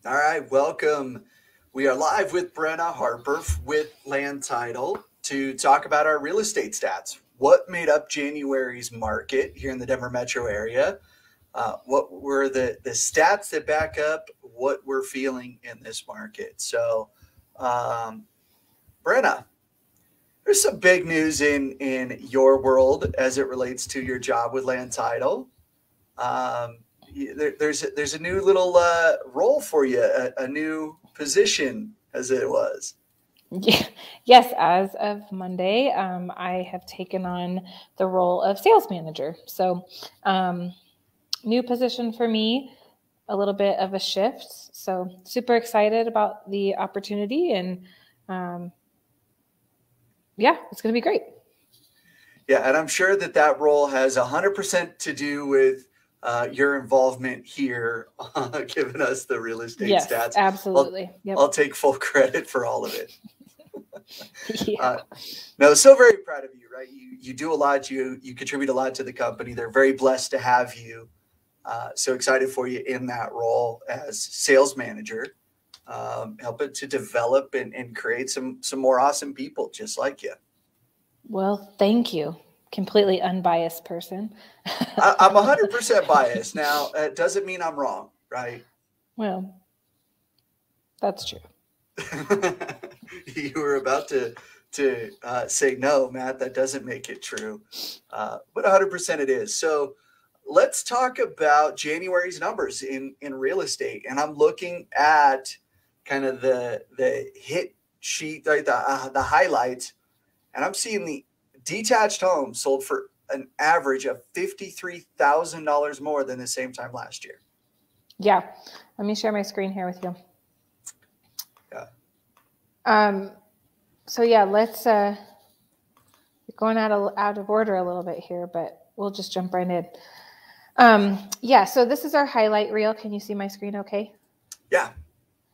All right, welcome. We are live with Brenna Harper with Land Title to talk about our real estate stats. What made up January's market here in the Denver metro area? What were the stats that back up what we're feeling in this market? Um, Brenna, there's some big news in your world as it relates to your job with Land Title. Um, there's a new little role for you, a new position as it was. Yeah. Yes, as of Monday, I have taken on the role of sales manager. So, um, new position for me, a little bit of a shift. So, super excited about the opportunity, and um, yeah, it's going to be great. Yeah, and I'm sure that that role has 100% to do with your involvement here, giving us the real estate Yes, stats. I'll absolutely. I'll Yep. take full credit for all of it. Yeah. Uh, no, so very proud of you, right? You do a lot. You contribute a lot to the company. They're very blessed to have you. So excited for you in that role as sales manager, helping to develop and create some more awesome people just like you. Well, thank you. Completely unbiased person. I'm 100% biased. Now, it doesn't mean I'm wrong, right? Well, that's true. You were about to say no, Matt. That doesn't make it true, but 100% it is. So let's talk about January's numbers in real estate, and I'm looking at kind of the hit sheet, right? The highlights, and I'm seeing the detached homes sold for an average of $53,000 more than the same time last year. Yeah. Let me share my screen here with you. Yeah. Um, so yeah, let's going out of order a little bit here, but we'll just jump right in. Yeah, so this is our highlight reel. Can you see my screen okay? Yeah.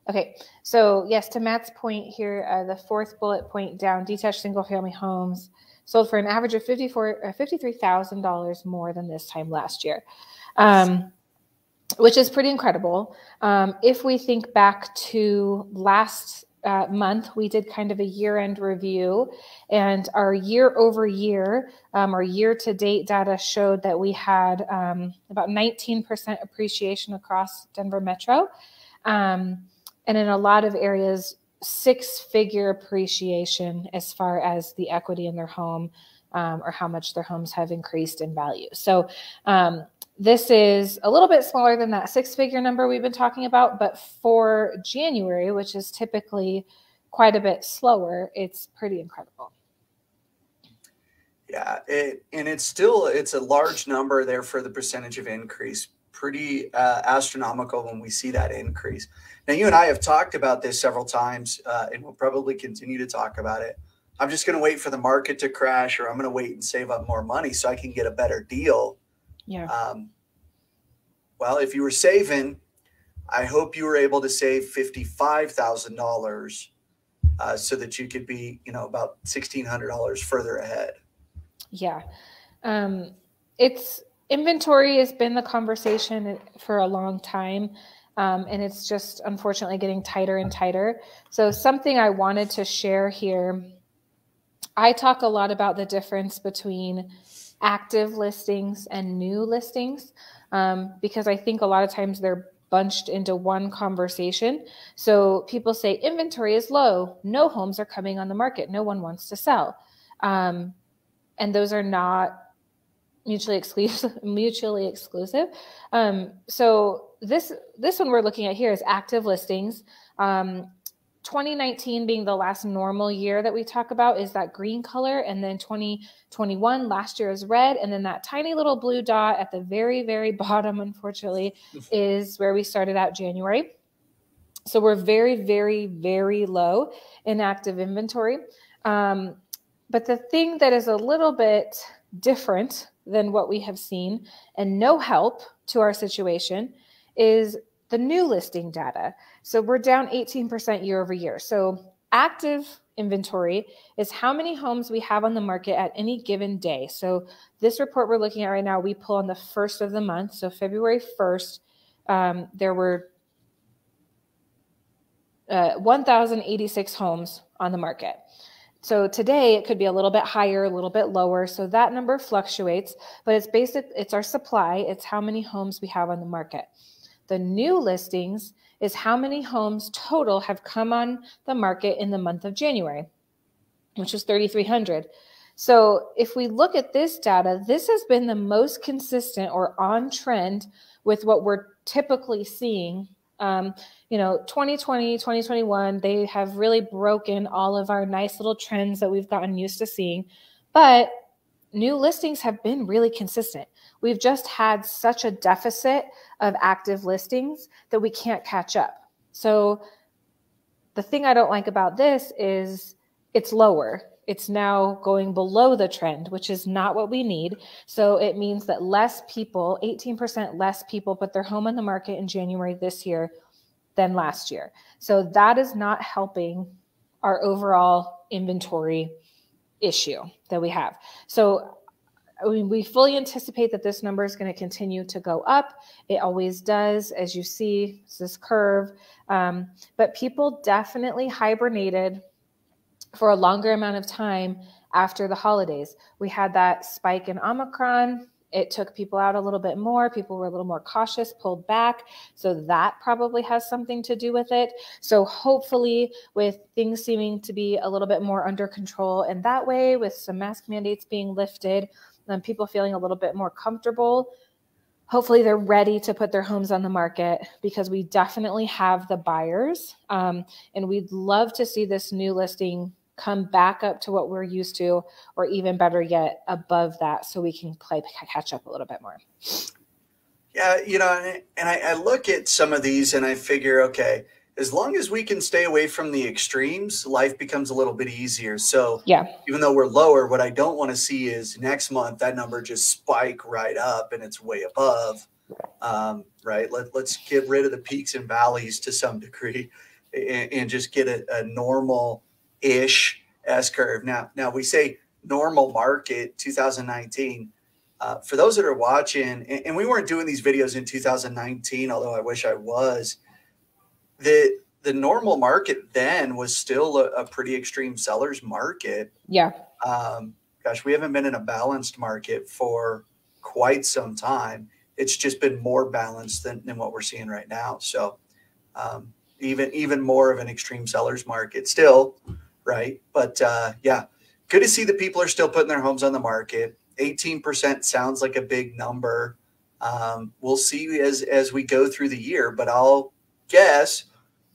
Okay, so yes, to Matt's point here, the fourth bullet point down, detached single-family homes sold for an average of $53,000 more than this time last year, which is pretty incredible. If we think back to last month, we did kind of a year-end review, and our year-over-year, our year-to-date data showed that we had about 19% appreciation across Denver Metro. And in a lot of areas, six-figure appreciation as far as the equity in their home, or how much their homes have increased in value. So this is a little bit smaller than that six-figure number we've been talking about, but for January, which is typically quite a bit slower, it's pretty incredible. Yeah, it's a large number there for the percentage of increase. Pretty astronomical when we see that increase. Now, you and I have talked about this several times, and we'll probably continue to talk about it. I'm just going to wait for the market to crash, or I'm going to wait and save up more money so I can get a better deal. Yeah. Um, well, if you were saving, I hope you were able to save $55,000 so that you could be, about $1,600 further ahead. Yeah. It's inventory has been the conversation for a long time. And it's just unfortunately getting tighter and tighter. So something I wanted to share here, I talk a lot about the difference between active listings and new listings, because I think a lot of times they're bunched into one conversation. So people say inventory is low, no homes are coming on the market, no one wants to sell. And those are not mutually exclusive. So this one we're looking at here is active listings. 2019 being the last normal year that we talk about is that green color, and then 2021 last year is red, and then that tiny little blue dot at the very, very bottom, unfortunately, is where we started out January. So we're very, very, very low in active inventory. But the thing that is a little bit different than what we have seen and no help to our situation is the new listing data. So we're down 18% year over year. So active inventory is how many homes we have on the market at any given day. So this report we're looking at right now, we pull on the first of the month. So February 1st, there were 1,086 homes on the market. So today it could be a little bit higher, a little bit lower. So that number fluctuates, but it's our supply. It's how many homes we have on the market. The new listings is how many homes total have come on the market in the month of January, which is 3,300. So if we look at this data, this has been the most consistent or on trend with what we're typically seeing. 2020, 2021, they have really broken all of our nice little trends that we've gotten used to seeing. But new listings have been really consistent. We've just had such a deficit of active listings that we can't catch up. So the thing I don't like about this is it's lower. It's now going below the trend, which is not what we need. So it means that less people, 18% less people put their home on the market in January this year than last year. So that is not helping our overall inventory issue that we have. So we fully anticipate that this number is going to continue to go up. It always does, as you see, it's this curve. But people definitely hibernated for a longer amount of time after the holidays. We had that spike in Omicron. It took people out a little bit more. People were a little more cautious, pulled back. So that probably has something to do with it. So hopefully with things seeming to be a little bit more under control, and that way with some mask mandates being lifted, and people feeling a little bit more comfortable, hopefully they're ready to put their homes on the market, because we definitely have the buyers. And we'd love to see this new listing come back up to what we're used to, or even better yet, above that, so we can catch up a little bit more. Yeah, and I look at some of these and I figure, okay, as long as we can stay away from the extremes, life becomes a little bit easier. So yeah, even though we're lower, what I don't want to see is next month that number just spike right up and it's way above. Right? Let's get rid of the peaks and valleys to some degree, and just get a normal-ish S curve. Now we say normal market 2019. For those that are watching, and we weren't doing these videos in 2019, although I wish I was. The normal market then was still a pretty extreme seller's market. Yeah. Gosh, we haven't been in a balanced market for quite some time. It's just been more balanced than what we're seeing right now. So even more of an extreme seller's market still, right? But yeah, good to see that people are still putting their homes on the market. 18% sounds like a big number. We'll see as we go through the year, but I'll guess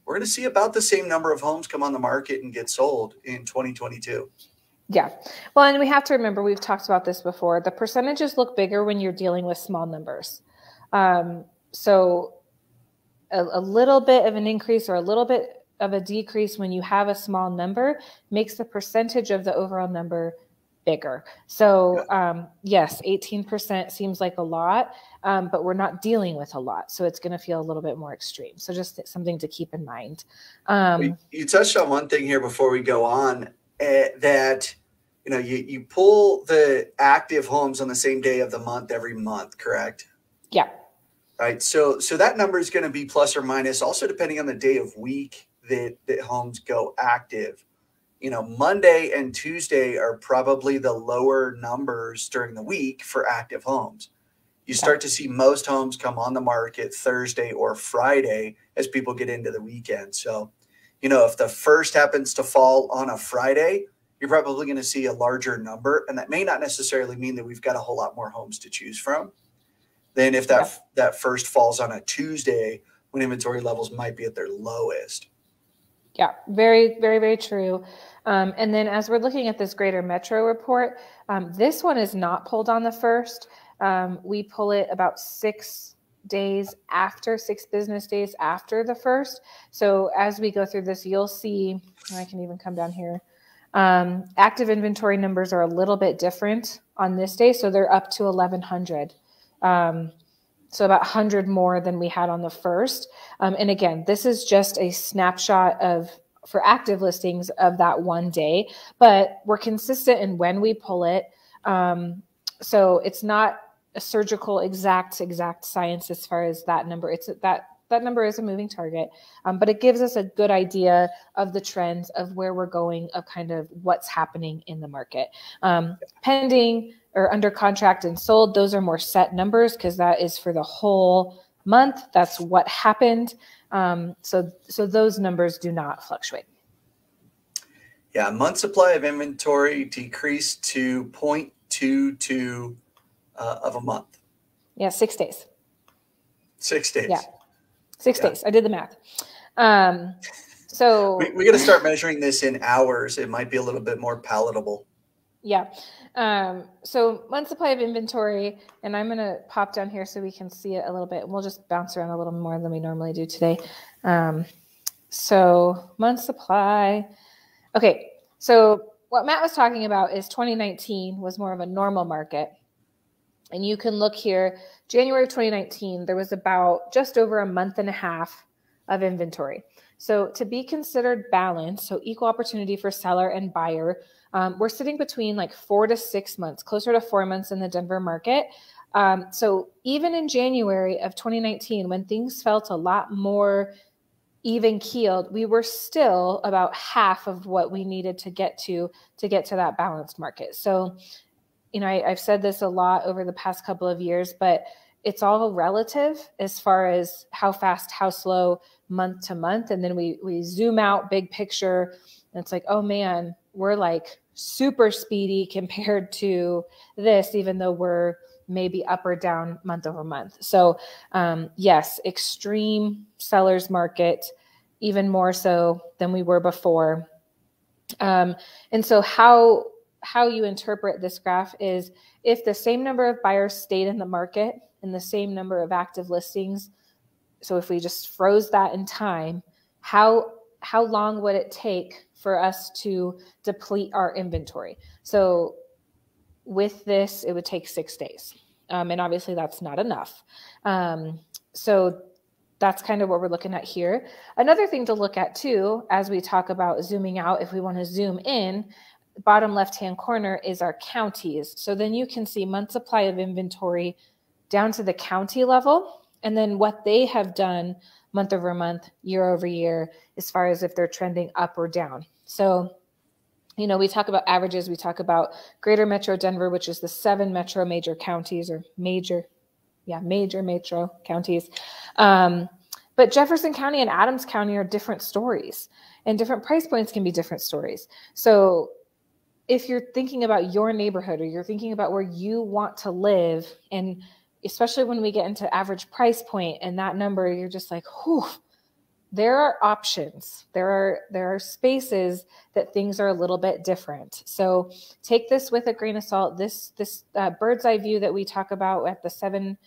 we're going to see about the same number of homes come on the market and get sold in 2022. Yeah. Well, and we have to remember, we've talked about this before, the percentages look bigger when you're dealing with small numbers. So a little bit of an increase or a little bit of a decrease when you have a small number makes the percentage of the overall number bigger. So yes, 18% seems like a lot, but we're not dealing with a lot. So it's going to feel a little bit more extreme. So just something to keep in mind. You touched on one thing here before we go on, that you pull the active homes on the same day of the month every month, correct? Yeah. Right. So that number is going to be plus or minus, also depending on the day of week that homes go active. Monday and Tuesday are probably the lower numbers during the week for active homes. You start to see most homes come on the market Thursday or Friday as people get into the weekend. So, if the first happens to fall on a Friday, you're probably going to see a larger number. And that may not necessarily mean that we've got a whole lot more homes to choose from than if that first falls on a Tuesday when inventory levels might be at their lowest. Yeah, very, very, very true. And then as we're looking at this Greater Metro report, this one is not pulled on the first. We pull it about 6 business days after the first. So as we go through this, you'll see, I can even come down here. Active inventory numbers are a little bit different on this day. So they're up to 1,100. So about 100 more than we had on the first. And again, this is just a snapshot for active listings of that one day, but we're consistent in when we pull it. So it's not a surgical exact science as far as that number. It's that that number is a moving target, but it gives us a good idea of the trends of where we're going, of kind of what's happening in the market. Pending or under contract and sold, those are more set numbers because that is for the whole month. That's what happened. So those numbers do not fluctuate. Yeah, month supply of inventory decreased to 0.22 of a month. Yeah, 6 days. 6 days. Yeah, 6 days. I did the math. So we got to start measuring this in hours. It might be a little bit more palatable. Yeah. So month supply of inventory, and I'm going to pop down here so we can see it a little bit. We'll just bounce around a little more than we normally do today. So month supply. Okay. So what Matt was talking about is 2019 was more of a normal market. And you can look here, January of 2019, there was about just over a month and a half of inventory. So to be considered balanced, so equal opportunity for seller and buyer, we're sitting between like 4 to 6 months, closer to 4 months in the Denver market. So even in January of 2019, when things felt a lot more even keeled, we were still about half of what we needed to get to that balanced market. So, you know, I've said this a lot over the past couple of years, but it's all relative as far as how fast, how slow, month to month. And then we zoom out big picture and it's like, oh man, we're like super speedy compared to this, even though we're maybe up or down month over month. So yes, extreme seller's market, even more so than we were before. And so how you interpret this graph is if the same number of buyers stayed in the market and the same number of active listings, so if we just froze that in time, how long would it take for us to deplete our inventory? So with this, it would take 6 days. And obviously that's not enough. So that's kind of what we're looking at here. Another thing to look at too, as we talk about zooming out, if we want to zoom in, bottom left-hand corner is our counties. So then you can see month supply of inventory down to the county level, and then what they have done month over month, year over year, as far as if they're trending up or down. So, you know, we talk about averages, we talk about Greater Metro Denver, which is the 7 metro major counties or major metro counties. But Jefferson County and Adams County are different stories, and different price points can be different stories. So if you're thinking about your neighborhood or you're thinking about where you want to live, and especially when we get into average price point and that number, you're just like, whew, there are options. There are spaces that things are a little bit different. So take this with a grain of salt. This bird's eye view that we talk about at the 7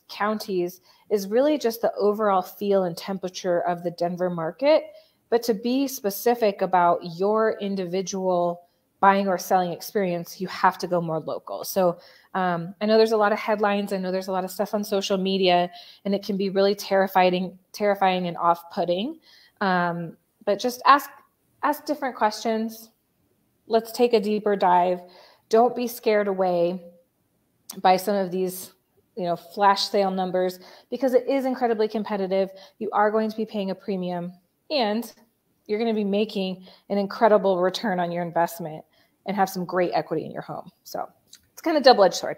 counties is really just the overall feel and temperature of the Denver market. But to be specific about your individual buying or selling experience, you have to go more local. So I know there's a lot of headlines. I know there's a lot of stuff on social media, and it can be really terrifying and off-putting. But just ask different questions. Let's take a deeper dive. Don't be scared away by some of these, you know, flash sale numbers, because it is incredibly competitive. You are going to be paying a premium, and you're going to be making an incredible return on your investment and have some great equity in your home. So it's kind of double-edged sword.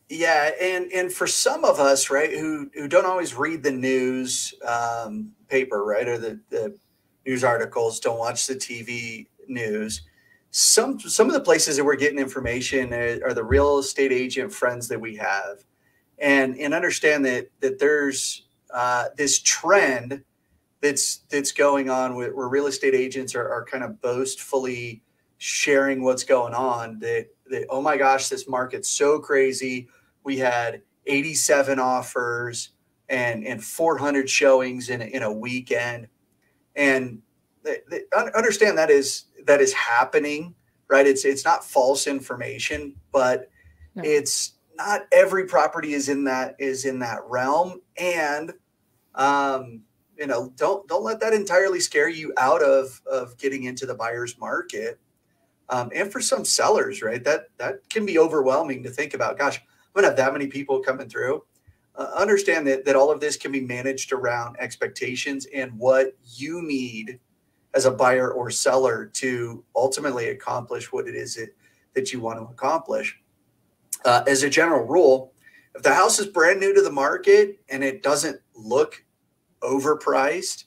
Yeah, and for some of us, right, who don't always read the news paper, right, or the news articles, don't watch the TV news, some of the places that we're getting information are the real estate agent friends that we have, and understand that there's this trend that's going on where real estate agents are kind of boastfully sharing what's going on, that oh my gosh, this market's so crazy. We had 87 offers and 400 showings in a weekend. And understand that is happening, right? It's not false information, but no. It's not every property is in that realm. And you know, don't let that entirely scare you out of getting into the buyer's market. And for some sellers, right, that can be overwhelming to think about. Gosh, I'm gonna have that many people coming through. understand that all of this can be managed around expectations and what you need as a buyer or seller to ultimately accomplish what it is that you want to accomplish. As a general rule, if the house is brand new to the market and it doesn't look overpriced,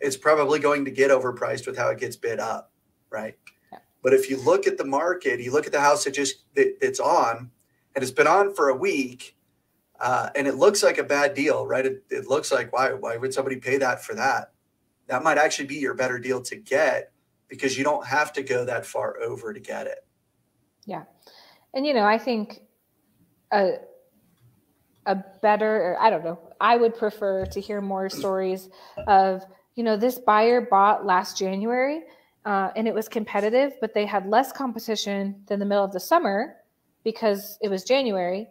it's probably going to get overpriced with how it gets bid up, right? Yeah. But if you look at the market, you look at the house that's on, and it's been on for a week, and it looks like a bad deal, right? It looks like, why would somebody pay that for that? That might actually be your better deal to get, because you don't have to go that far over to get it. Yeah. And, I think a better, I don't know, I would prefer to hear more stories of, this buyer bought last January and it was competitive, but they had less competition than the middle of the summer because it was January.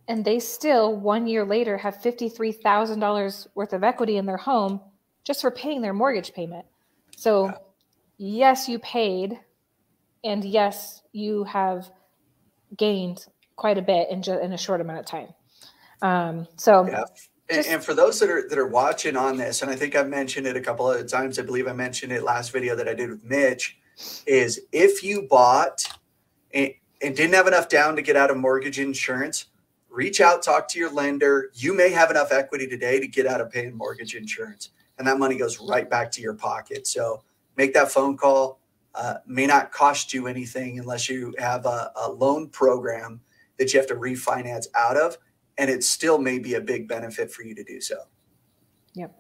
And they still 1 year later have $53,000 worth of equity in their home just for paying their mortgage payment. So yes, you paid, and yes, you have gained quite a bit in a short amount of time. And for those that are watching on this, and I think I've mentioned it a couple of times, I believe I mentioned it last video that I did with Mitch, is if you bought and didn't have enough down to get out of mortgage insurance, reach out, talk to your lender. You may have enough equity today to get out of paying mortgage insurance, and that money goes right back to your pocket. So make that phone call. May not cost you anything unless you have a loan program that you have to refinance out of, and it still may be a big benefit for you to do so. Yep.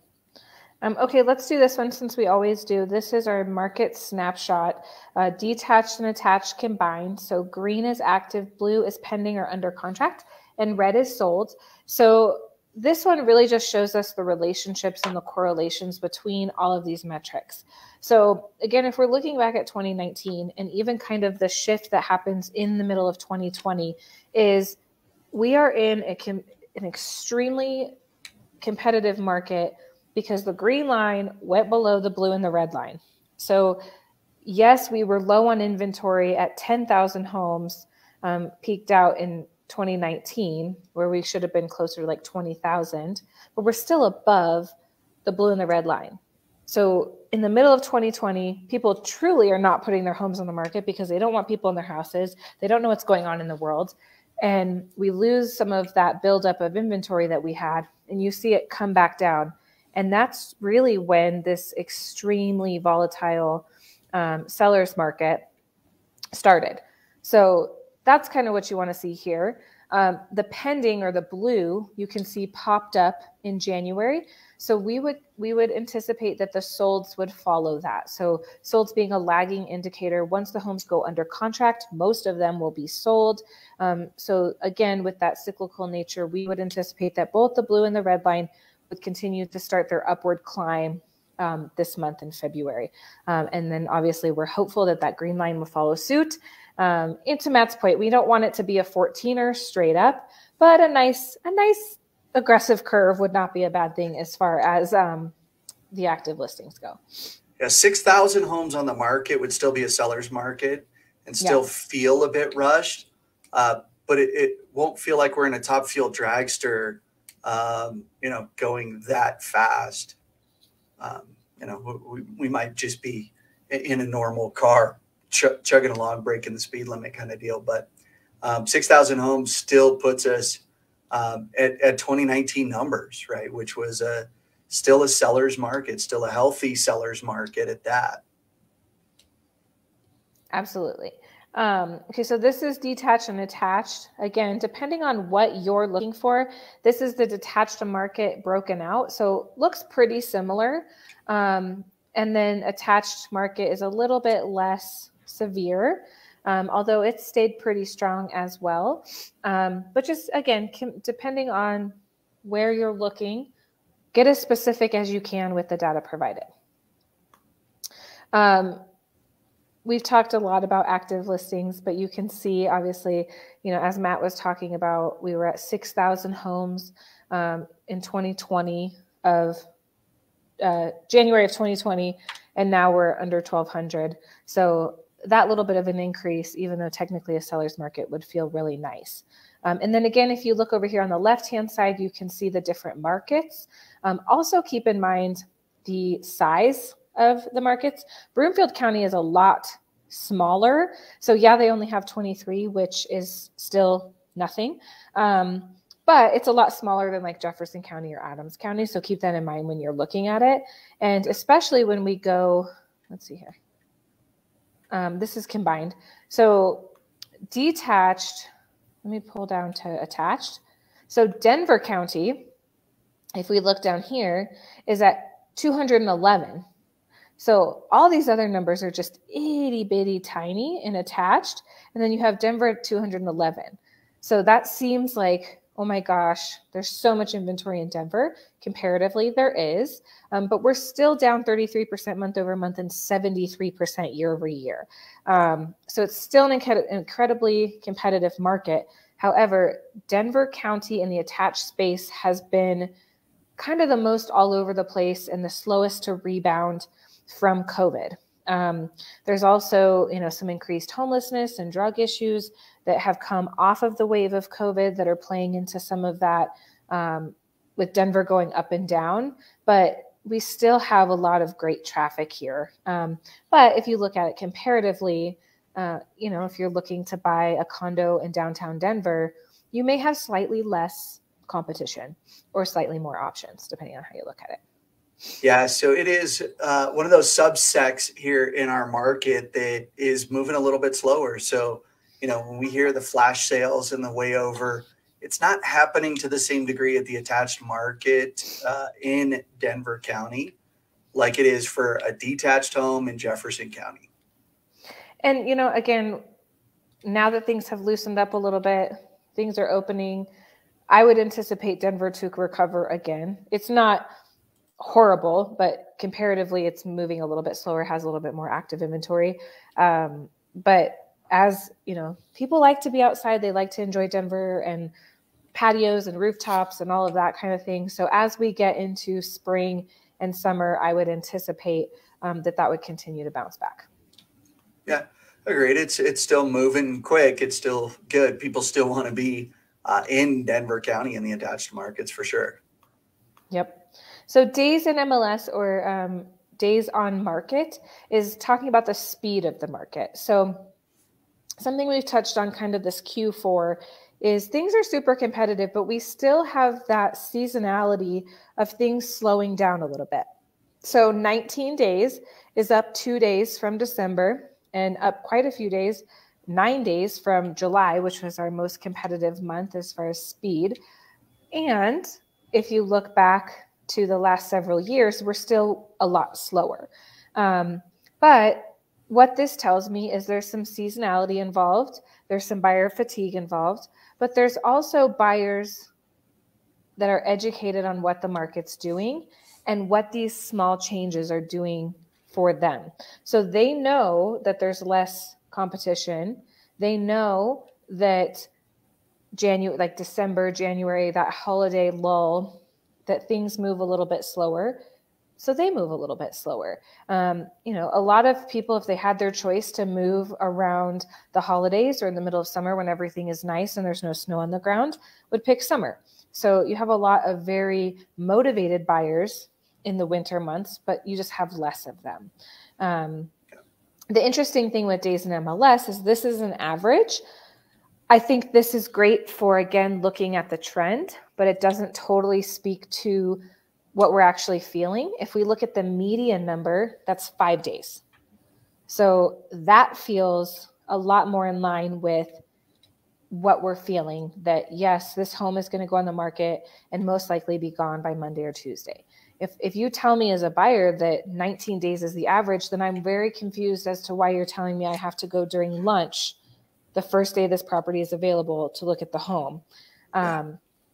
Okay, let's do this one since we always do. This is our market snapshot, detached and attached combined. So green is active, blue is pending or under contract, and red is sold. So this one really just shows us the relationships and the correlations between all of these metrics. So again, if we're looking back at 2019 and even kind of the shift that happens in the middle of 2020 is we are in an extremely competitive market because the green line went below the blue and the red line. So yes, we were low on inventory at 10,000 homes, peaked out in 2019, where we should have been closer to like 20,000, but we're still above the blue and the red line. So in the middle of 2020, people truly are not putting their homes on the market because they don't want people in their houses. They don't know what's going on in the world. And we lose some of that buildup of inventory that we had, and you see it come back down. And that's really when this extremely volatile seller's market started. So that's kind of what you want to see here. The pending or the blue you can see popped up in January. So we would anticipate that the solds would follow that. So solds being a lagging indicator, once the homes go under contract, most of them will be sold. So again, with that cyclical nature, we would anticipate that both the blue and the red line would continue to start their upward climb this month in February. And then obviously we're hopeful that that green line will follow suit. And to Matt's point, we don't want it to be a 14er straight up, but a nice aggressive curve would not be a bad thing as far as the active listings go. Yeah, 6,000 homes on the market would still be a seller's market and still feel a bit rushed, but it won't feel like we're in a top fuel dragster, going that fast. We might just be in a normal car chugging along, breaking the speed limit kind of deal. But 6,000 homes still puts us at 2019 numbers, right? Which was still a seller's market, still a healthy seller's market at that. Absolutely. Okay, so this is detached and attached. Again, depending on what you're looking for, this is the detached market broken out. So looks pretty similar. And then attached market is a little bit less severe, although it stayed pretty strong as well. But just, again, depending on where you're looking, get as specific as you can with the data provided. We've talked a lot about active listings, but you can see, obviously, as Matt was talking about, we were at 6,000 homes in 2020 of January of 2020, and now we're under 1,200. So that little bit of an increase, even though technically a seller's market, would feel really nice. And then again, if you look over here on the left-hand side, you can see the different markets. Also keep in mind the size of the markets. Broomfield County is a lot smaller. So yeah, they only have 23, which is still nothing. But it's a lot smaller than like Jefferson County or Adams County. So keep that in mind when you're looking at it. And especially when we go, let's see here. This is combined. So detached, let me pull down to attached. So Denver County, if we look down here, is at 211. So all these other numbers are just itty bitty tiny and attached. And then you have Denver at 211. So that seems like, oh my gosh, there's so much inventory in Denver. Comparatively, there is. But we're still down 33% month over month and 73% year over year. So it's still an incredibly competitive market. However, Denver County in the attached space has been kind of the most all over the place and the slowest to rebound from COVID. There's also, some increased homelessness and drug issues that have come off of the wave of COVID that are playing into some of that, with Denver going up and down. But we still have a lot of great traffic here. But if you look at it comparatively, if you're looking to buy a condo in downtown Denver, you may have slightly less competition or slightly more options, depending on how you look at it. Yeah, so it is one of those subsects here in our market that is moving a little bit slower. So, when we hear the flash sales and the way over, it's not happening to the same degree at the attached market in Denver County like it is for a detached home in Jefferson County. And, again, now that things have loosened up a little bit, things are opening, I would anticipate Denver to recover again. It's not horrible, but comparatively, it's moving a little bit slower, has a little bit more active inventory. But as people like to be outside, they like to enjoy Denver and patios and rooftops and all of that kind of thing. So as we get into spring and summer, I would anticipate that would continue to bounce back. Yeah, agreed. It's still moving quick. It's still good. People still want to be in Denver County in the attached markets for sure. Yep. So days in MLS or days on market is talking about the speed of the market. So something we've touched on kind of this Q4 is things are super competitive, but we still have that seasonality of things slowing down a little bit. So 19 days is up 2 days from December and up quite a few days, 9 days from July, which was our most competitive month as far as speed. And if you look back to the last several years, we're still a lot slower. But what this tells me is there's some seasonality involved. There's some buyer fatigue involved, but there's also buyers that are educated on what the market's doing and what these small changes are doing for them. So they know that there's less competition. They know that December, January, that holiday lull, that things move a little bit slower. So they move a little bit slower. A lot of people, if they had their choice to move around the holidays or in the middle of summer when everything is nice and there's no snow on the ground, would pick summer. So you have a lot of very motivated buyers in the winter months, but you just have less of them. The interesting thing with days in MLS is this is an average. I think this is great for, again, looking at the trend, but it doesn't totally speak to what we're actually feeling. If we look at the median number, that's 5 days. So that feels a lot more in line with what we're feeling, that yes, this home is going to go on the market and most likely be gone by Monday or Tuesday. If you tell me as a buyer that 19 days is the average, then I'm very confused as to why you're telling me I have to go during lunch the first day this property is available to look at the home.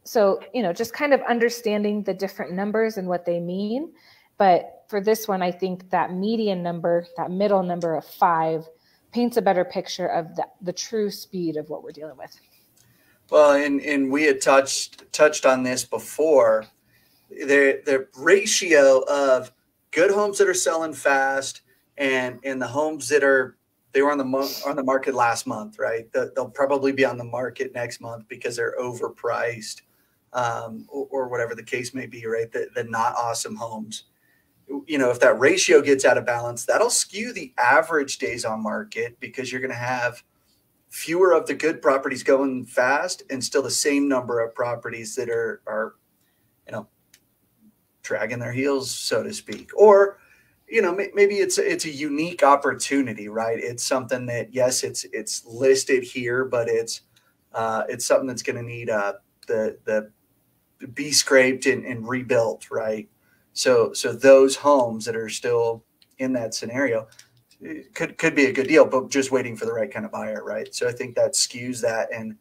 So, just kind of understanding the different numbers and what they mean. But for this one, I think that median number, that middle number of 5, paints a better picture of the true speed of what we're dealing with. Well, and we had touched on this before. The ratio of good homes that are selling fast and the homes that are they were on the market last month, right? They'll probably be on the market next month because they're overpriced, or whatever the case may be, right? The not awesome homes. If that ratio gets out of balance, that'll skew the average days on market because you're going to have fewer of the good properties going fast and still the same number of properties that are dragging their heels, so to speak. Or maybe it's a unique opportunity, right? It's something that, yes, it's listed here, but it's something that's going to need the be scraped and rebuilt, right? So those homes that are still in that scenario could be a good deal, but just waiting for the right kind of buyer, right? So I think that skews that and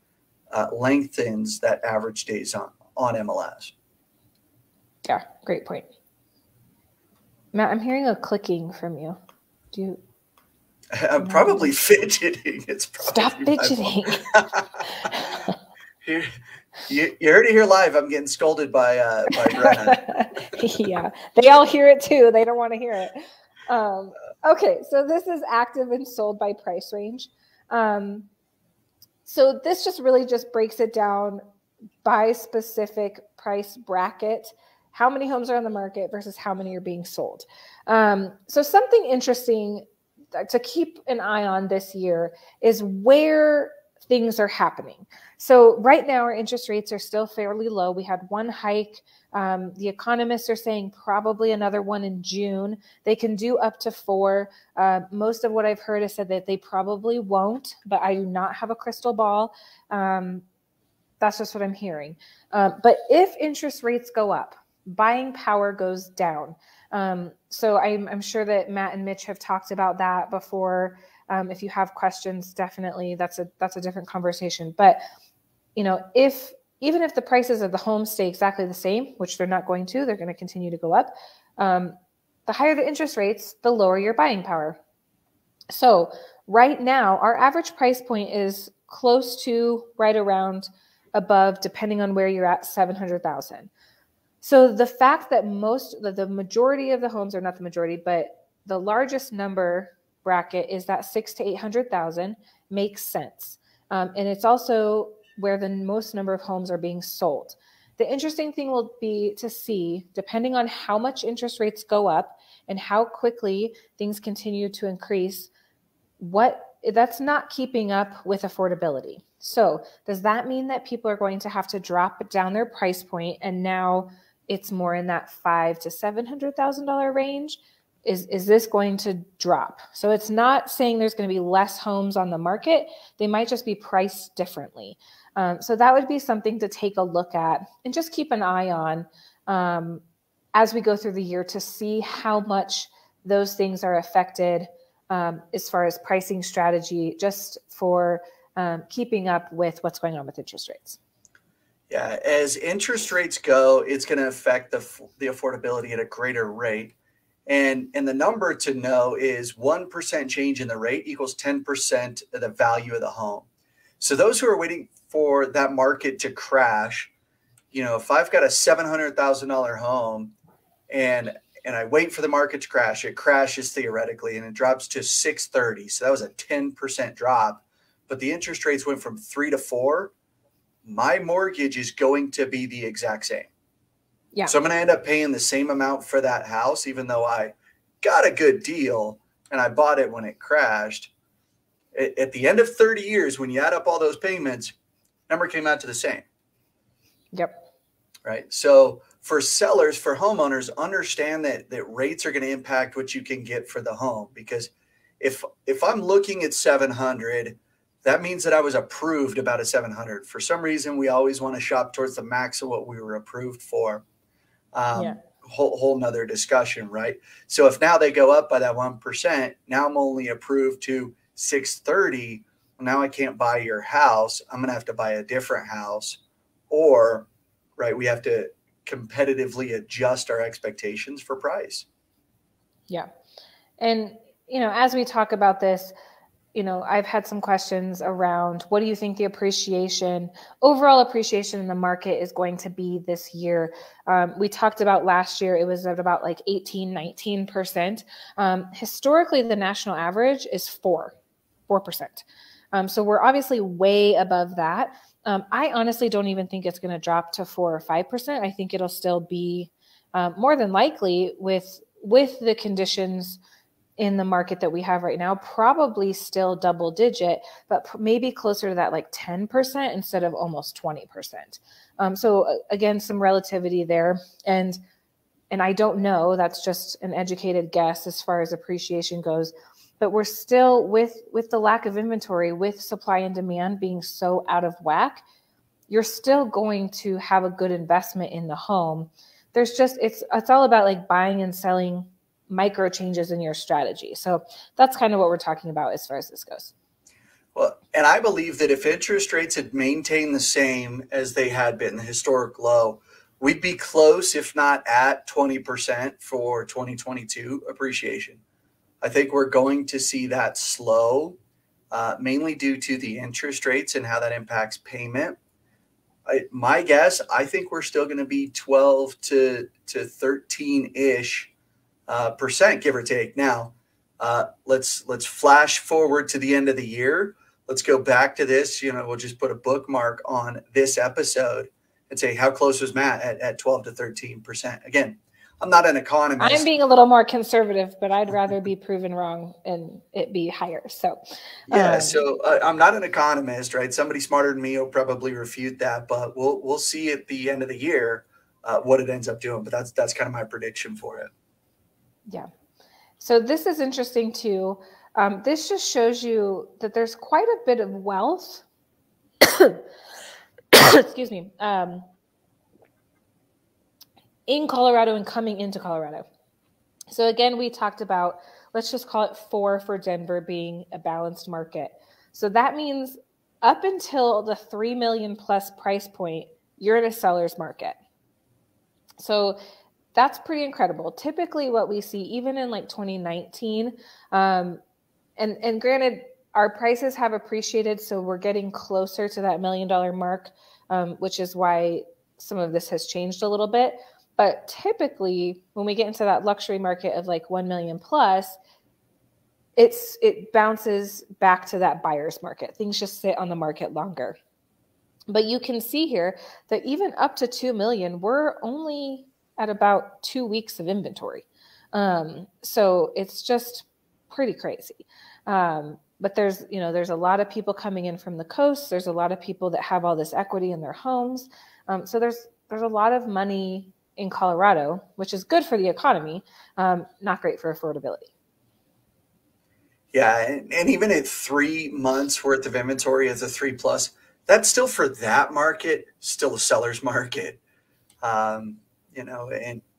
lengthens that average days on MLS. Yeah, great point. Matt, I'm hearing a clicking from you. Do you? I'm probably fidgeting. It's probably Stop fidgeting. You heard it here live. I'm getting scolded by Brenna. Yeah, they all hear it too. They don't want to hear it. Okay, so this is active and sold by price range. So this just breaks it down by specific price bracket. How many homes are on the market versus how many are being sold. So something interesting to keep an eye on this year is where things are happening. So right now our interest rates are still fairly low. We had one hike. The economists are saying probably another one in June. They can do up to 4. Most of what I've heard is said that they probably won't, but I do not have a crystal ball. That's just what I'm hearing. But if interest rates go up, buying power goes down. So I'm sure that Matt and Mitch have talked about that before. If you have questions, definitely that's a different conversation. But even if the prices of the homes stay exactly the same, which they're not going to, they're going to continue to go up. The higher the interest rates, the lower your buying power. So right now, our average price point is close to right around above, depending on where you're at, $700,000. So the fact that the majority of the homes are not the majority, but the largest number bracket is that 600,000 to 800,000 makes sense. And it's also where the most number of homes are being sold. The interesting thing will be to see, depending on how much interest rates go up and how quickly things continue to increase, that's not keeping up with affordability. So does that mean that people are going to have to drop down their price point and now it's more in that $500,000 to $700,000 range? Is this going to drop? So it's not saying there's going to be less homes on the market. They might just be priced differently. So that would be something to take a look at and just keep an eye on as we go through the year to see how much those things are affected as far as pricing strategy, just for keeping up with what's going on with interest rates. Yeah, as interest rates go, it's going to affect the affordability at a greater rate. And the number to know is 1% change in the rate equals 10% of the value of the home. So those who are waiting for that market to crash, if I've got a $700,000 home and I wait for the market to crash, it crashes theoretically and it drops to 630. So that was a 10% drop, but the interest rates went from 3 to 4. My mortgage is going to be the exact same. Yeah. So I'm going to end up paying the same amount for that house, even though I got a good deal and I bought it when it crashed. At the end of 30 years, when you add up all those payments, number came out to the same. Yep. Right. So for sellers, for homeowners, understand that rates are going to impact what you can get for the home. Because if I'm looking at 700, that means that I was approved about a 700. For some reason, we always want to shop towards the max of what we were approved for. Whole nother discussion, right? So if now they go up by that 1%, now I'm only approved to 630. Well, now I can't buy your house. I'm going to have to buy a different house, or right, we have to competitively adjust our expectations for price. Yeah. And, as we talk about this, I've had some questions around what do you think the overall appreciation in the market is going to be this year? We talked about last year, it was at about like 18, 19%. Historically, the national average is 4. 4%. So we're obviously way above that. I honestly don't even think it's going to drop to 4 or 5%. I think it'll still be more than likely with the conditions in the market that we have right now, probably still double digit, but maybe closer to that like 10% instead of almost 20%. So again, some relativity there. And I don't know, that's just an educated guess as far as appreciation goes, but we're still with the lack of inventory, with supply and demand being so out of whack, you're still going to have a good investment in the home. There's just, it's all about like buying and selling micro changes in your strategy. So that's kind of what we're talking about as far as this goes. Well, and I believe that if interest rates had maintained the same as they had been, the historic low, we'd be close, if not at 20% for 2022 appreciation. I think we're going to see that slow, mainly due to the interest rates and how that impacts payment. My guess, I think we're still going to be 12 to 13-ish percent, give or take. Now, let's flash forward to the end of the year. Let's go back to this. We'll just put a bookmark on this episode and say, how close was Matt at 12 to 13%? Again, I'm not an economist. I'm being a little more conservative, but I'd rather be proven wrong and it be higher. So, yeah. So I'm not an economist, right? Somebody smarter than me will probably refute that, but we'll see at the end of the year what it ends up doing. But that's kind of my prediction for it. Yeah. So this is interesting too. This just shows you that there's quite a bit of wealth. Excuse me. In Colorado and coming into Colorado. So again, we talked about, let's just call it 4 for Denver being a balanced market. So that means up until the 3 million plus price point, you're in a seller's market. So that's pretty incredible. Typically what we see, even in like 2019, and granted, our prices have appreciated, so we're getting closer to that $1 million mark, which is why some of this has changed a little bit. But typically, when we get into that luxury market of like 1 million plus, it bounces back to that buyer's market. Things just sit on the market longer. But you can see here that even up to 2 million, we're only at about 2 weeks of inventory. So it's just pretty crazy. But there's a lot of people coming in from the coast. There's a lot of people that have all this equity in their homes. So there's a lot of money in Colorado, which is good for the economy, not great for affordability. Yeah, and even at 3 months worth of inventory as a 3+, that's still for that market, still a seller's market. And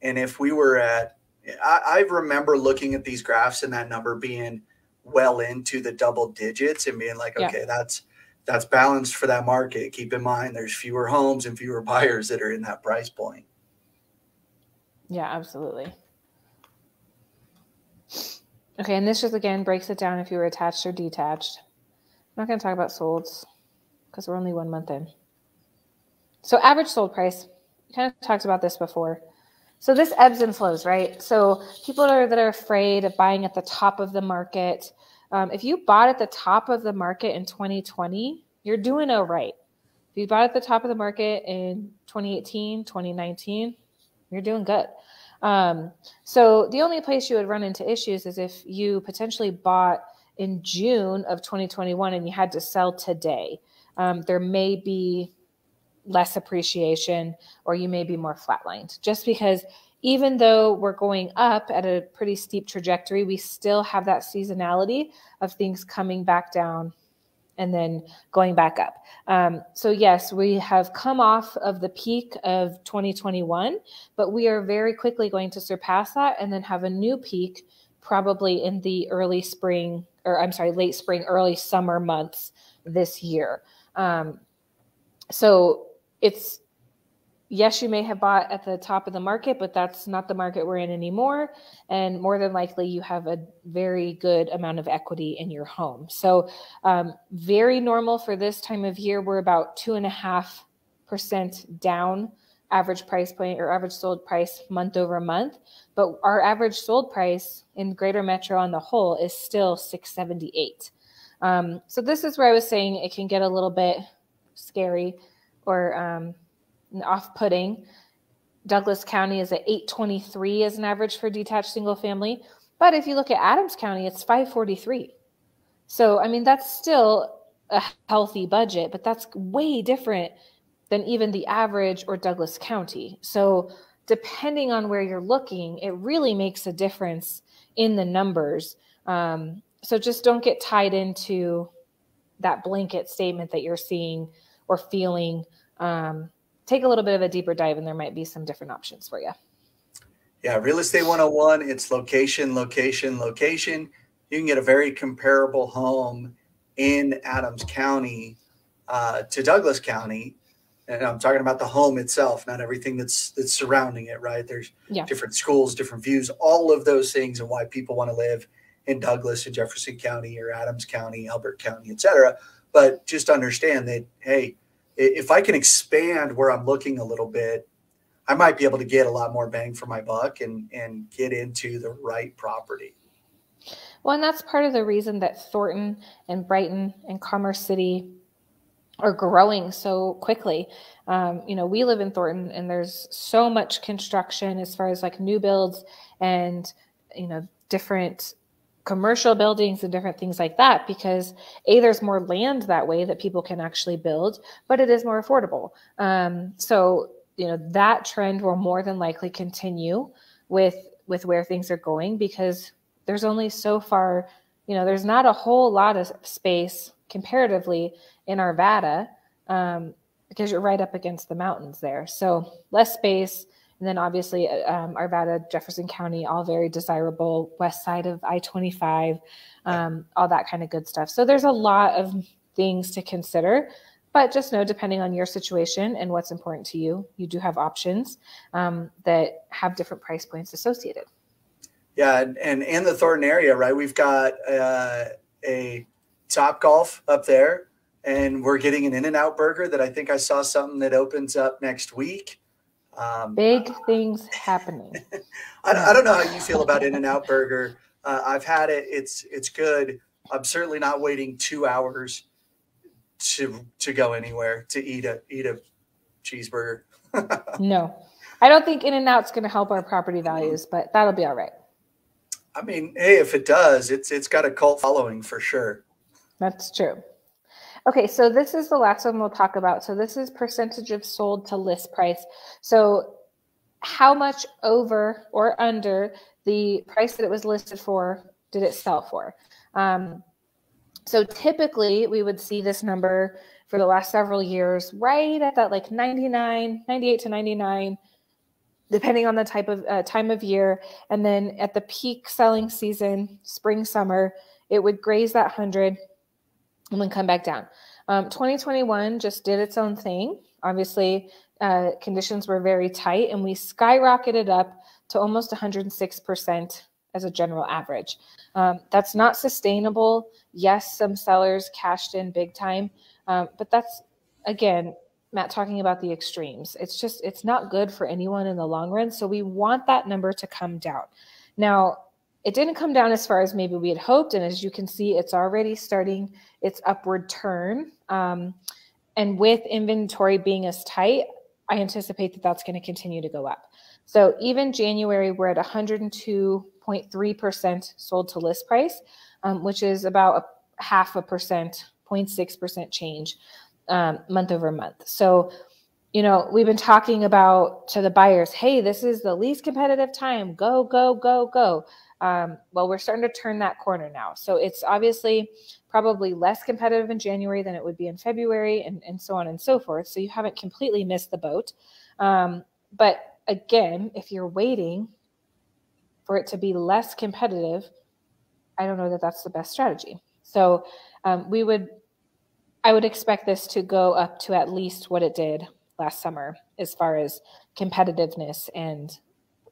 if we were at, I remember looking at these graphs and that number being well into the double digits and being like, okay, that's balanced for that market. Keep in mind, there's fewer homes and fewer buyers that are in that price point. Yeah, absolutely. Okay, and this just, again, breaks it down if you were attached or detached. I'm not going to talk about solds because we're only 1 month in. So average sold price, we kind of talked about this before. So this ebbs and flows, right? So people that are afraid of buying at the top of the market, if you bought at the top of the market in 2020, you're doing all right. If you bought at the top of the market in 2018, 2019, you're doing good. So the only place you would run into issues is if you potentially bought in June of 2021 and you had to sell today. There may be less appreciation or you may be more flatlined, just because even though we're going up at a pretty steep trajectory, we still have that seasonality of things coming back down and then going back up. So yes, we have come off of the peak of 2021, but we are very quickly going to surpass that and then have a new peak probably in the late spring, early summer months this year. So it's, yes, you may have bought at the top of the market, but that's not the market we're in anymore. And more than likely, you have a very good amount of equity in your home. So very normal for this time of year. We're about 2.5% down average price point or average sold price month over month. But our average sold price in Greater Metro on the whole is still $678. So this is where I was saying it can get a little bit scary or off-putting. Douglas County is at 823 as an average for detached single family. But if you look at Adams County, it's 543. So, I mean, that's still a healthy budget, but that's way different than even the average or Douglas County. So depending on where you're looking, it really makes a difference in the numbers. So just don't get tied into that blanket statement that you're seeing or feeling. Take a little bit of a deeper dive, and there might be some different options for you. Yeah, Real Estate 101, it's location, location, location. You can get a very comparable home in Adams County to Douglas County. And I'm talking about the home itself, not everything that's surrounding it, right? There's different schools, different views, all of those things, and why people want to live in Douglas and Jefferson County or Adams County, Elbert County, et cetera. But just understand that, hey, if I can expand where I'm looking a little bit, I might be able to get a lot more bang for my buck and get into the right property. Well, and that's part of the reason that Thornton and Brighton and Commerce City are growing so quickly. We live in Thornton, and there's so much construction as far as like new builds and, different commercial buildings and different things like that, because there's more land that way that people can actually build, but it is more affordable. So that trend will more than likely continue with where things are going, because there's only so far, there's not a whole lot of space comparatively in Arvada, because you're right up against the mountains there. So less space. And then obviously Arvada, Jefferson County, all very desirable, west side of I-25, all that kind of good stuff. So there's a lot of things to consider. But just know, depending on your situation and what's important to you, you do have options that have different price points associated. Yeah, and in the Thornton area, right, we've got a Top Golf up there, and we're getting an In-N-Out burger that I think I saw something that opens up next week. Big things happening. I don't know how you feel about In-N-Out burger. I've had it. It's good. I'm certainly not waiting 2 hours to go anywhere to eat a cheeseburger. No, I don't think In-N-Out's going to help our property values, but that'll be all right. I mean, hey, if it does, it's got a cult following for sure. That's true. Okay, so this is the last one we'll talk about. So this is percentage of sold to list price. So how much over or under the price that it was listed for did it sell for? So typically we would see this number for the last several years right at that like 98 to 99, depending on the type of time of year. And then at the peak selling season, spring, summer, it would graze that 100 and then come back down. 2021 just did its own thing. Obviously, conditions were very tight, and we skyrocketed up to almost 106% as a general average. That's not sustainable. Yes, some sellers cashed in big time, but that's, again, Matt, talking about the extremes. It's not good for anyone in the long run. So we want that number to come down. Now, it didn't come down as far as maybe we had hoped. And as you can see, it's already starting its upward turn. And with inventory being as tight, I anticipate that that's going to continue to go up. So even January, we're at 102.3% sold to list price, which is about 0.5%, change month over month. So, we've been talking about to the buyers, hey, this is the least competitive time. Go, go, go, go. Well, we're starting to turn that corner now. So it's obviously probably less competitive in January than it would be in February, and so on and so forth. So you haven't completely missed the boat. But again, if you're waiting for it to be less competitive, I don't know that that's the best strategy. So I would expect this to go up to at least what it did last summer as far as competitiveness and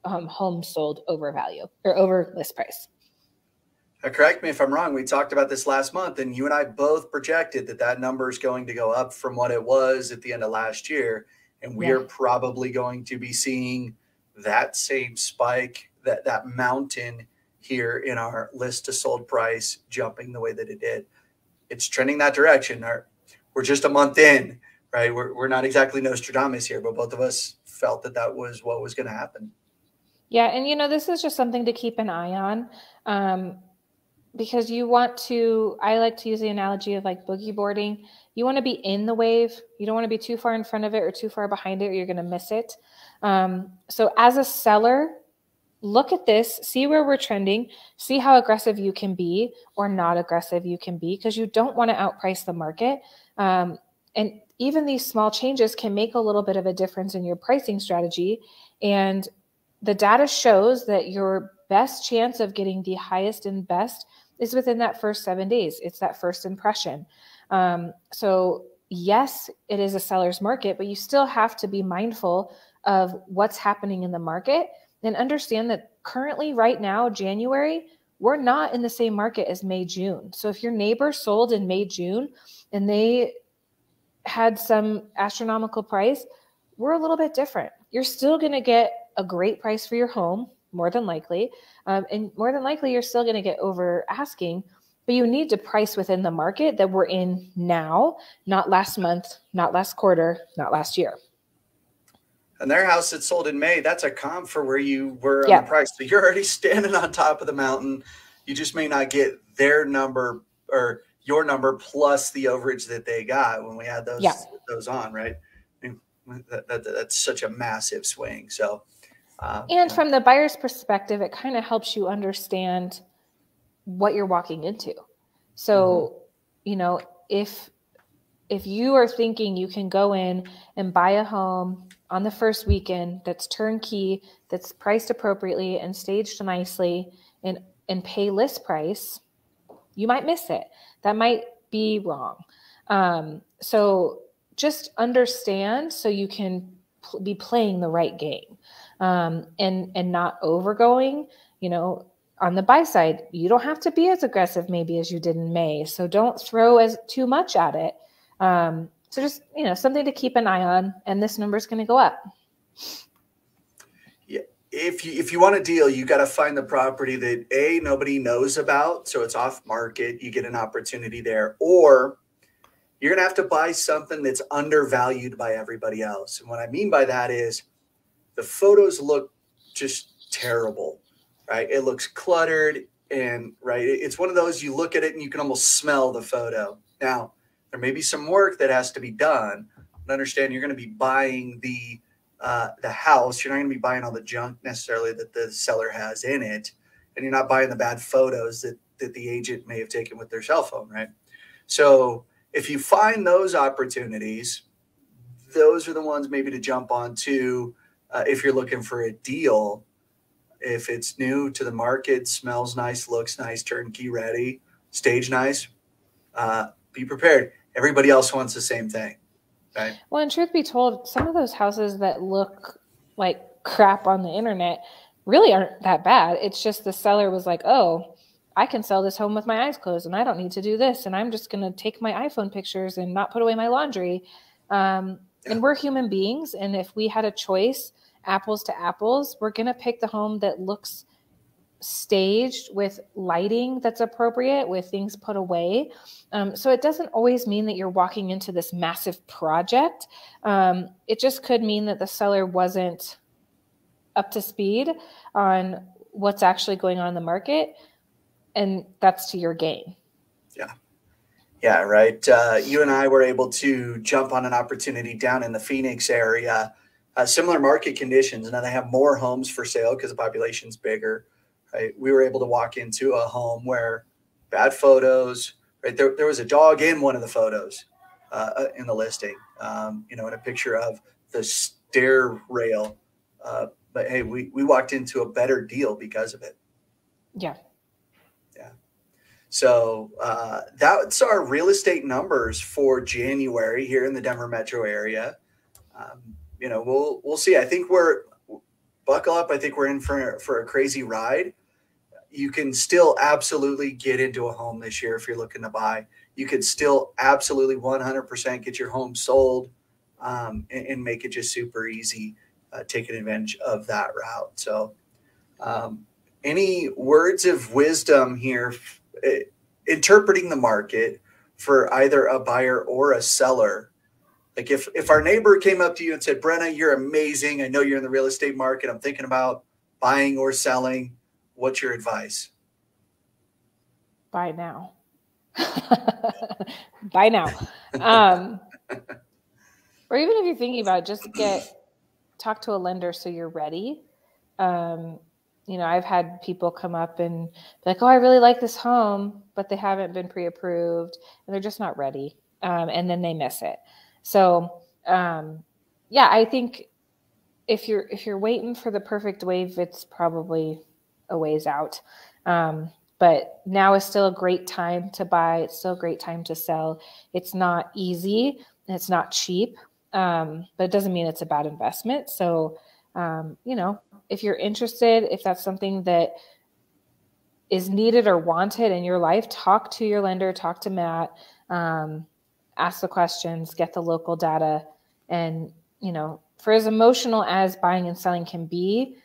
homes sold over value or over list price. Correct me if I'm wrong. We talked about this last month, and you and I both projected that number is going to go up from what it was at the end of last year. And we are probably going to be seeing that same spike, that mountain here in our list to sold price jumping the way that it did. it's trending that direction. We're just a month in, right? We're not exactly Nostradamus here, but both of us felt that was what was going to happen. Yeah. And, this is just something to keep an eye on. Because you want to, I like to use the analogy of like boogie boarding. You want to be in the wave. You don't want to be too far in front of it or too far behind it, or you're going to miss it. So as a seller, look at this, see where we're trending, see how aggressive you can be or not aggressive you can be, because you don't want to outprice the market. And even these small changes can make a little bit of a difference in your pricing strategy. And the data shows that your best chance of getting the highest and best is within that first 7 days. It's that first impression. So yes, it is a seller's market, but you still have to be mindful of what's happening in the market and understand that currently right now, January, we're not in the same market as May, June. So if your neighbor sold in May, June, and they had some astronomical price, we're a little bit different. You're still going to get a great price for your home, more than likely. And more than likely, you're still going to get over asking, but you need to price within the market that we're in now, not last month, not last quarter, not last year. And their house that sold in May, that's a comp for where you were on the price. So you're already standing on top of the mountain. You just may not get their number or your number plus the overage that they got when we had those on, right? I mean, that's such a massive swing. So, and from the buyer's perspective, it kind of helps you understand what you're walking into. So, if you are thinking you can go in and buy a home on the first weekend that's turnkey, that's priced appropriately and staged nicely and pay list price, you might miss it. That might be wrong. So just understand so you can be playing the right game and not overgoing. On the buy side, you don't have to be as aggressive maybe as you did in May. So don't throw as too much at it. So just, something to keep an eye on, and this number is going to go up. Yeah. If you want a deal, you got to find the property that nobody knows about. So it's off market. You get an opportunity there, or you're going to have to buy something that's undervalued by everybody else. And what I mean by that is the photos look just terrible, right? It looks cluttered and it's one of those, you look at it and you can almost smell the photo. Now, there may be some work that has to be done, but understand you're going to be buying the house. You're not going to be buying all the junk necessarily that the seller has in it, and you're not buying the bad photos that the agent may have taken with their cell phone, right? So if you find those opportunities, those are the ones maybe to jump onto if you're looking for a deal. If it's new to the market, smells nice, looks nice, turnkey ready, stage nice, be prepared. Everybody else wants the same thing, right? Well, and truth be told, some of those houses that look like crap on the internet really aren't that bad. It's just the seller was like, oh, I can sell this home with my eyes closed and I don't need to do this. And I'm just going to take my iPhone pictures and not put away my laundry. And we're human beings. And if we had a choice, apples to apples, we're going to pick the home that looks staged with lighting that's appropriate, with things put away. So it doesn't always mean that you're walking into this massive project. It just could mean that the seller wasn't up to speed on what's actually going on in the market. And that's to your gain. Yeah. Yeah, right. You and I were able to jump on an opportunity down in the Phoenix area, similar market conditions. Now they have more homes for sale because the population's bigger. Right? We were able to walk into a home where bad photos, right? There was a dog in one of the photos in the listing, in a picture of the stair rail. But hey, we walked into a better deal because of it. Yeah. Yeah. So that's our real estate numbers for January here in the Denver metro area. We'll see. I think buckle up. I think we're in for a crazy ride. You can still absolutely get into a home this year if you're looking to buy. You could still absolutely 100% get your home sold and make it just super easy, taking advantage of that route. So any words of wisdom here, interpreting the market for either a buyer or a seller? Like if our neighbor came up to you and said, Brenna, you're amazing. I know you're in the real estate market. I'm thinking about buying or selling. What's your advice? Buy now. Buy now. Or even if you're thinking about it, just talk to a lender so you're ready. I've had people come up and be like, oh, I really like this home, but they haven't been pre-approved and they're just not ready. And then they miss it. So, I think if you're waiting for the perfect wave, it's probably a ways out. But now is still a great time to buy. It's still a great time to sell. It's not easy and it's not cheap, but it doesn't mean it's a bad investment. So, if you're interested, if that's something that is needed or wanted in your life, talk to your lender, talk to Matt, ask the questions, get the local data. And, for as emotional as buying and selling can be,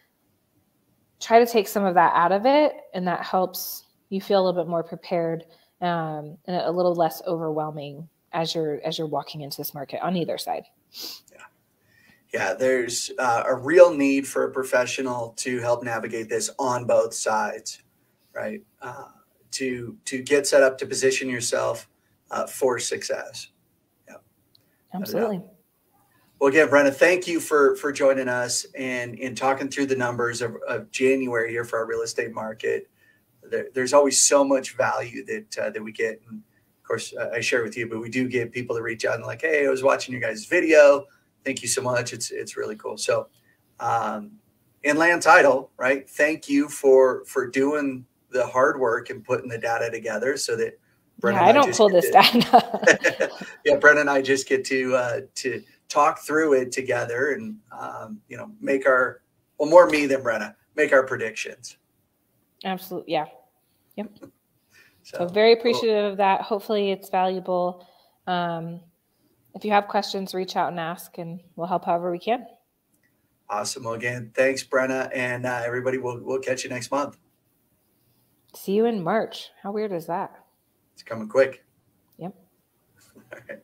try to take some of that out of it. And that helps you feel a little bit more prepared and a little less overwhelming as you're walking into this market on either side. Yeah, there's a real need for a professional to help navigate this on both sides, right? To get set up to position yourself for success. Yeah, absolutely. Well, again, Brenna, thank you for joining us and in talking through the numbers of January here for our real estate market. There's always so much value that we get, and of course, I share with you, but we do get people to reach out and like, hey, I was watching your guys' video. Thank you so much. It's really cool. So, in land title, right? Thank you for doing the hard work and putting the data together so that Brenna I don't pull this data. Yeah, Brenna and I just get to talk through it together and make more me than Brenna, make our predictions. Absolutely, yeah, yep. So very appreciative of that. Hopefully, it's valuable. If you have questions, reach out and ask, and we'll help however we can. Awesome. Well, again, thanks, Brenna, and everybody. We'll catch you next month. See you in March. How weird is that? It's coming quick. Yep. All right.